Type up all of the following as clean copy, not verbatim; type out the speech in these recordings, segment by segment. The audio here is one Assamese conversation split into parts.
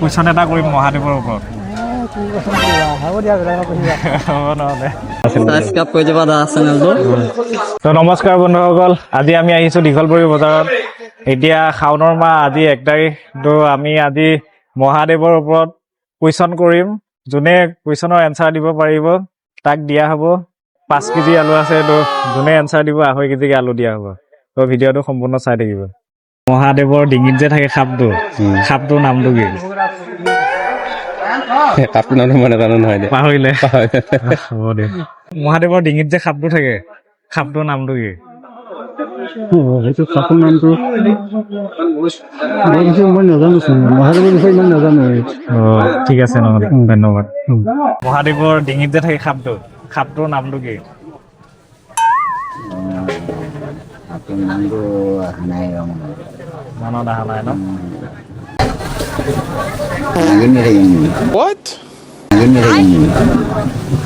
কুৱেশ্যন এটা কৰিম মহাদেৱৰ ওপৰত। নমস্কাৰ বন্ধুসকল, আজি আমি আহিছো দীঘলপুৰি বজাৰত। এতিয়া শাওনৰ মাহ, আজি 1 তাৰিখ। তো আমি আজি মহাদেৱৰ ওপৰত কুৱেশ্যন কৰিম। যোনে কুৱেশ্যনৰ এনচাৰ দিব পাৰিব তাক দিয়া হ'ব 5 কেজি আলু আছে। তো যোনে এনচাৰ দিব 2.5 কেজিকে আলু দিয়া হ'ব। তো ভিডিঅ'টো সম্পূৰ্ণ চাই থাকিব। মহাদেৱৰ ডিঙিত যে থাকে সাপটো, সাপটোৰ নামটো কি? আপোনাৰ মই নাজানো নহয় দে। পাহৰিলে? হ'ব দে। মহাদেৱৰ ডিঙিত যে সাপটো থাকে, সাপটোৰ নামটো কি? সেইটো সাপৰ নামটো মই নাজানো, মহাদেৱৰ বিষয়ে ইমান নাজানো। ঠিক আছে নহ'লে, ধন্যবাদ। মহাদেৱৰ ডিঙিত যে থাকে সাপটো, সাপটোৰ নামটো কি? মনত অহা নাই ন?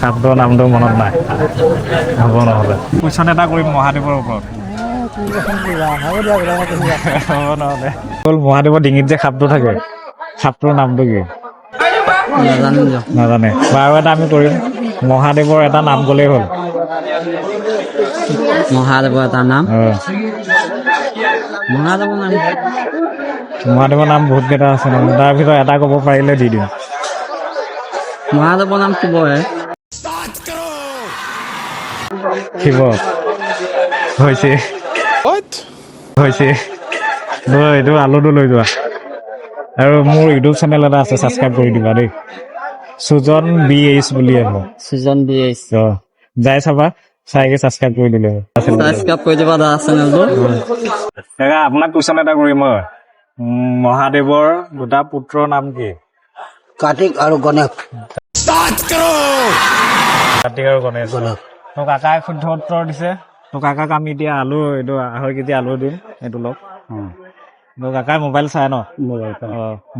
সাপটোৰ নামটো মনত নাই, হ'ব নহ'লে। কুৱেশ্যন এটা কৰিম মহাদেৱৰ ওপৰত। হ'ব নহ'লে। মহাদেৱৰ ডিঙিত যে সাপটো থাকে, সাপটোৰ নামটো কি? নাজানে। বাৰু এটা আমি কৰিম, মহাদেৱৰ এটা নাম ক'লেই হ'ল। মহাদেৱৰ এটা নাম, মহাদেৱৰ নাম বহুত কেইটা আছে ন, তাৰ ভিতৰত এটা ক'ব পাৰিলে দি দিম। মহাদেৱৰ নাম শিৱহে। শিৱ হৈছে এইটো আলুটো লৈ যোৱা। আৰু মোৰ ইউটিউব চেনেল এটা আছে, ছাবস্ক্ৰাইব কৰি দিবা দেই। সুজন BH বুলি আছে। সুজন BH যাই চাবা, চাইকে ছাবস্ক্ৰাইব কৰি দিলে। ছাবস্ক্ৰাইব কৰি দিবা দা চেনেলটো। আপোনাক কুৱেশ্যন এটা কৰিম মই। মহাদেৱৰ 2টা পুত্ৰৰ নাম কি? কাৰ্তিক আৰু গণেশ। কাৰ্তিক আৰু গণেশ। তোৰ কাকাই শুদ্ধ উত্তৰ দিছে। তোৰ কাকাক আমি এতিয়া আলু, এইটো 2.5 কেজি আলু দিম, এইটো লওক। তোৰ কাকাই মোবাইল চাই ন?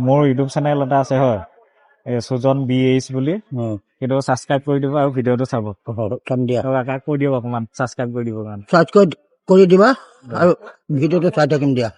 মোৰ ইউটিউব চেনেল এটা আছে হয়, সুজন BH বুলি, সেইটো ছাবস্ক্ৰাইব কৰি দিব আৰু ভিডিঅ'টো চাব। দিয়া তোৰ কাকাক কৈ দিয়ক অকণমান ছাবস্ক্ৰাইব কৰি দিব কাৰণে। ছাবস্ক্ৰাইব কৰি দিবা আৰু ভিডিঅ'টো চাই থাকিম দিয়া।